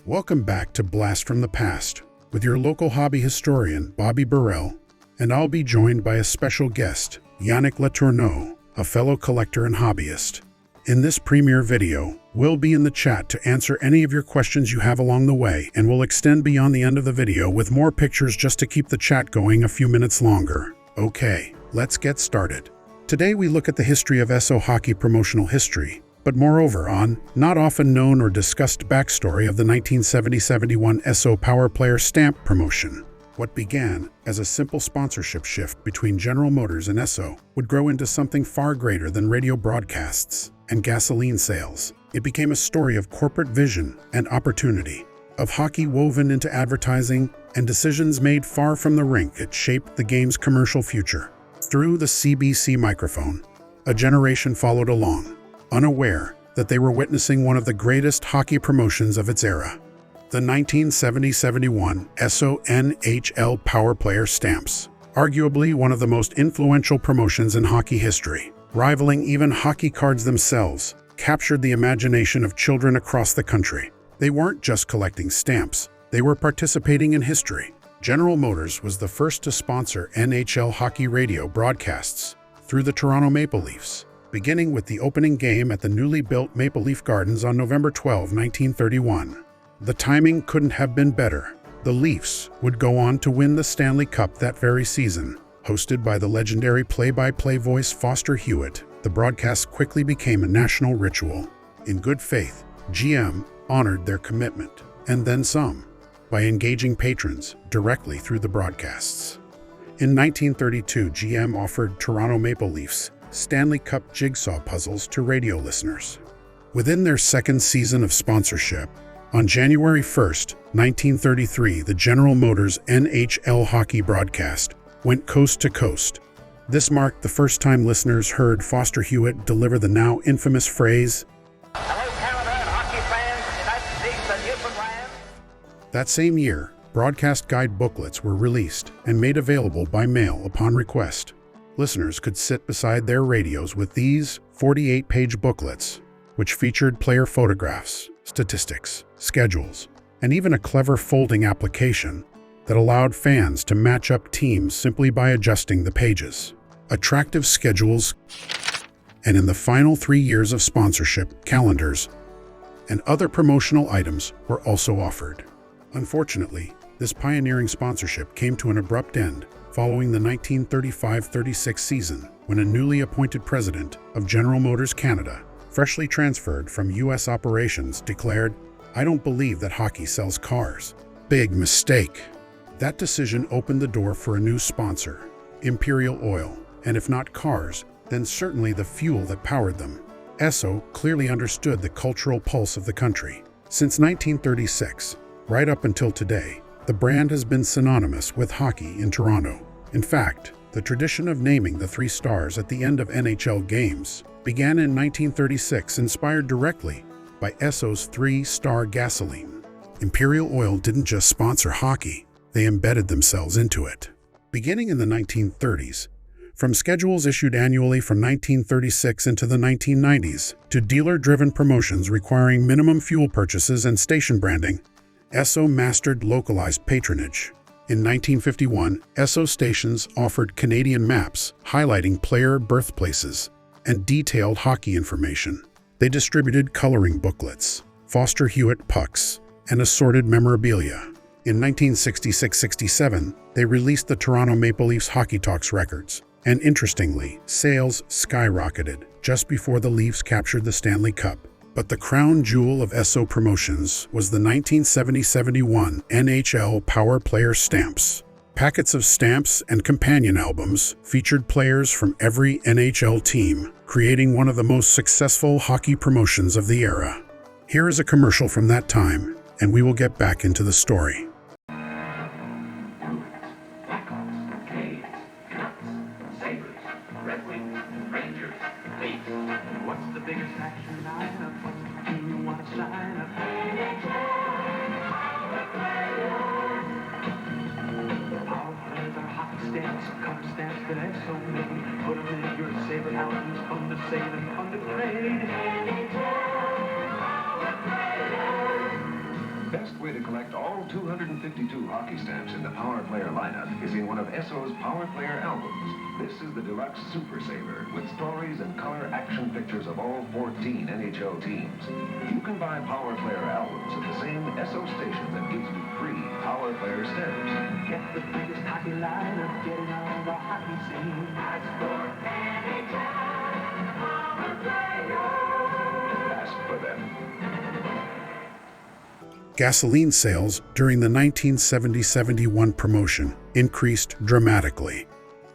Welcome back to Blast from the Past with your local hobby historian, Bobby Burrell, and I'll be joined by a special guest, Yannick Letourneau, a fellow collector and hobbyist. In this premiere video, we'll be in the chat to answer any of your questions you have along the way, and we'll extend beyond the end of the video with more pictures just to keep the chat going a few minutes longer. Okay, let's get started. Today we look at the history of Esso hockey promotional history, but moreover on not often known or discussed backstory of the 1970-71 Esso Power Players stamp promotion. What began as a simple sponsorship shift between General Motors and Esso would grow into something far greater than radio broadcasts and gasoline sales. It became a story of corporate vision and opportunity, of hockey woven into advertising and decisions made far from the rink. It shaped the game's commercial future. Through the CBC microphone, a generation followed along, unaware that they were witnessing one of the greatest hockey promotions of its era. The 1970-71 Esso NHL Power Player stamps, arguably one of the most influential promotions in hockey history, rivaling even hockey cards themselves, captured the imagination of children across the country. They weren't just collecting stamps, they were participating in history. General Motors was the first to sponsor NHL hockey radio broadcasts through the Toronto Maple Leafs, beginning with the opening game at the newly built Maple Leaf Gardens on November 12, 1931. The timing couldn't have been better. The Leafs would go on to win the Stanley Cup that very season. Hosted by the legendary play-by-play voice Foster Hewitt, the broadcast quickly became a national ritual. In good faith, GM honored their commitment, and then some, by engaging patrons directly through the broadcasts. In 1932, GM offered Toronto Maple Leafs Stanley Cup jigsaw puzzles to radio listeners. Within their second season of sponsorship, on January 1, 1933, the General Motors NHL hockey broadcast went coast to coast. This marked the first time listeners heard Foster Hewitt deliver the now infamous phrase, "Hello, Canada and hockey fans, United States and Newfoundland." That same year, broadcast guide booklets were released and made available by mail upon request. Listeners could sit beside their radios with these 48-page booklets, which featured player photographs, statistics, schedules, and even a clever folding application that allowed fans to match up teams simply by adjusting the pages. Attractive schedules, and in the final 3 years of sponsorship, calendars and other promotional items were also offered. Unfortunately, this pioneering sponsorship came to an abrupt end following the 1935-36 season, when a newly appointed president of General Motors Canada, freshly transferred from U.S. operations, declared, "I don't believe that hockey sells cars." Big mistake. That decision opened the door for a new sponsor, Imperial Oil, and if not cars, then certainly the fuel that powered them. Esso clearly understood the cultural pulse of the country. Since 1936, right up until today, the brand has been synonymous with hockey in Toronto. In fact, the tradition of naming the 3 stars at the end of NHL games began in 1936, inspired directly by Esso's 3-star gasoline. Imperial Oil didn't just sponsor hockey, they embedded themselves into it. Beginning in the 1930s, from schedules issued annually from 1936 into the 1990s to dealer-driven promotions requiring minimum fuel purchases and station branding, Esso mastered localized patronage. In 1951, Esso stations offered Canadian maps highlighting player birthplaces and detailed hockey information. They distributed coloring booklets, Foster Hewitt pucks, and assorted memorabilia. In 1966-67, they released the Toronto Maple Leafs Hockey Talks records, and interestingly, sales skyrocketed just before the Leafs captured the Stanley Cup. But the crown jewel of Esso promotions was the 1970-71 NHL Power Player stamps. Packets of stamps and companion albums featured players from every NHL team, creating one of the most successful hockey promotions of the era. Here is a commercial from that time, and we will get back into the story. What's the biggest action lineup? What's the team you want to sign up? Power players are hockey stamps, cup stamps that Esso made. Put them in your favorite albums, fun to save and fun to trade. The best way to collect all 252 hockey stamps in the Power Player lineup is in one of Esso's Power Player albums. This is the Deluxe Super Saver with stories and color action pictures of all 14 NHL teams. You can buy Power Player albums at the same Esso station that gives you free Power Player stamps. Get the biggest hockey lineup, get it on the hockey scene. Ask for anytime, Power Players. Ask for them. Gasoline sales during the 1970-71 promotion increased dramatically.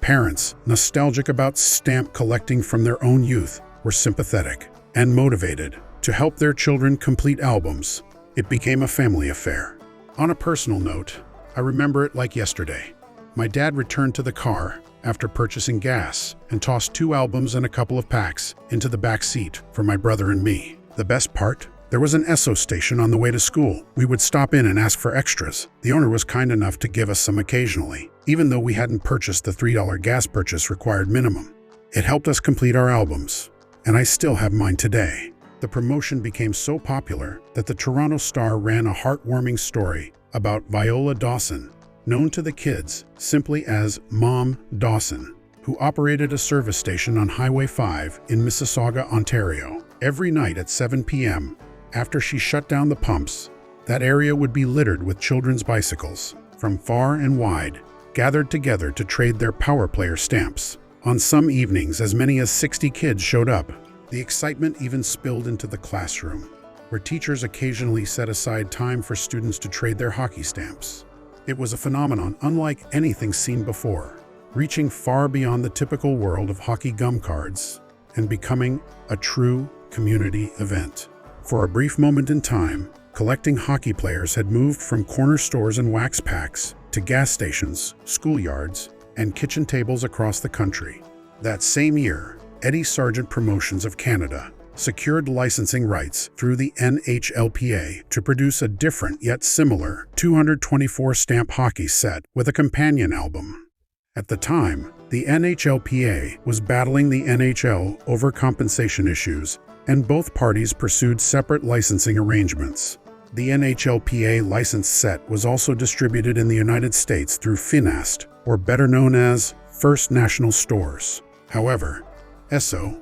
Parents, nostalgic about stamp collecting from their own youth, were sympathetic and motivated to help their children complete albums. It became a family affair. On a personal note, I remember it like yesterday. My dad returned to the car after purchasing gas and tossed 2 albums and a couple of packs into the back seat for my brother and me. The best part? There was an Esso station on the way to school. We would stop in and ask for extras. The owner was kind enough to give us some occasionally, even though we hadn't purchased the $3 gas purchase required minimum. It helped us complete our albums, and I still have mine today. The promotion became so popular that the Toronto Star ran a heartwarming story about Viola Dawson, known to the kids simply as Mom Dawson, who operated a service station on Highway 5 in Mississauga, Ontario. Every night at 7 p.m., after she shut down the pumps, that area would be littered with children's bicycles from far and wide, gathered together to trade their Power Player stamps. On some evenings, as many as 60 kids showed up. The excitement even spilled into the classroom, where teachers occasionally set aside time for students to trade their hockey stamps. It was a phenomenon unlike anything seen before, reaching far beyond the typical world of hockey gum cards and becoming a true community event. For a brief moment in time, collecting hockey players had moved from corner stores and wax packs to gas stations, schoolyards, and kitchen tables across the country. That same year, Eddie Sargent Promotions of Canada secured licensing rights through the NHLPA to produce a different yet similar 224 stamp hockey set with a companion album. At the time, the NHLPA was battling the NHL over compensation issues, and both parties pursued separate licensing arrangements. The NHLPA licensed set was also distributed in the United States through Finast, or better known as First National Stores. However, Esso,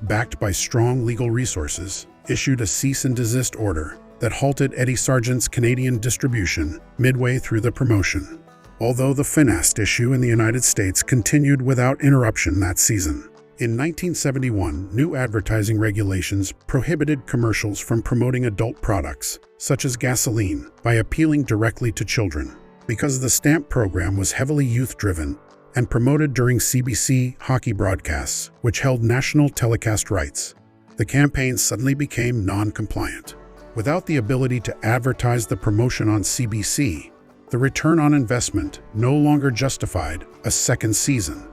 backed by strong legal resources, issued a cease and desist order that halted Eddie Sargent's Canadian distribution midway through the promotion. Although the Finast issue in the United States continued without interruption that season. In 1971, new advertising regulations prohibited commercials from promoting adult products, such as gasoline, by appealing directly to children. Because the stamp program was heavily youth-driven and promoted during CBC hockey broadcasts, which held national telecast rights, the campaign suddenly became non-compliant. Without the ability to advertise the promotion on CBC, the return on investment no longer justified a second season.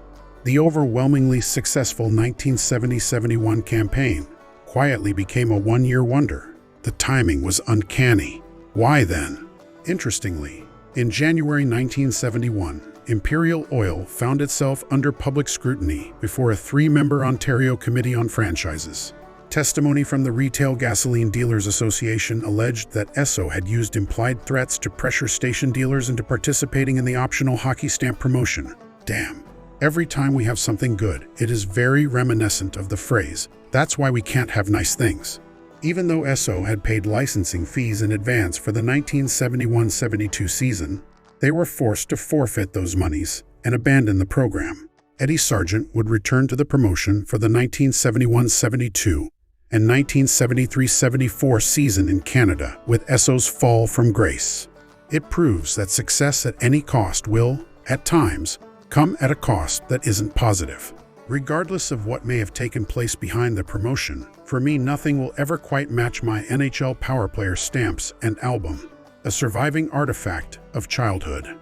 The overwhelmingly successful 1970-71 campaign quietly became a one-year wonder. The timing was uncanny. Why then? Interestingly, in January 1971, Imperial Oil found itself under public scrutiny before a 3-member Ontario Committee on Franchises. Testimony from the Retail Gasoline Dealers Association alleged that Esso had used implied threats to pressure station dealers into participating in the optional hockey stamp promotion. Damn. Every time we have something good, it is very reminiscent of the phrase, "That's why we can't have nice things." Even though Esso had paid licensing fees in advance for the 1971-72 season, they were forced to forfeit those monies and abandon the program. Eddie Sargent would return to the promotion for the 1971-72 and 1973-74 season in Canada with Esso's fall from grace. It proves that success at any cost will, at times, come at a cost that isn't positive. Regardless of what may have taken place behind the promotion, for me nothing will ever quite match my NHL Power Player stamps and album, a surviving artifact of childhood.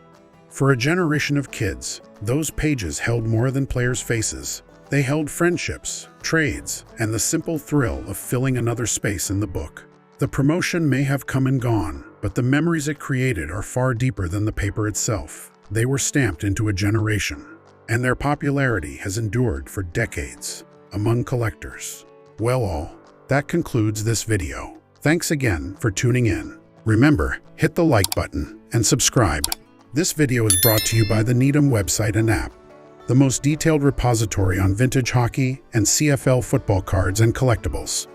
For a generation of kids, those pages held more than players' faces. They held friendships, trades, and the simple thrill of filling another space in the book. The promotion may have come and gone, but the memories it created are far deeper than the paper itself. They were stamped into a generation, and their popularity has endured for decades among collectors. Well, that concludes this video. Thanks again for tuning in. Remember, hit the like button and subscribe. This video is brought to you by the Needham website and app, the most detailed repository on vintage hockey and CFL football cards and collectibles.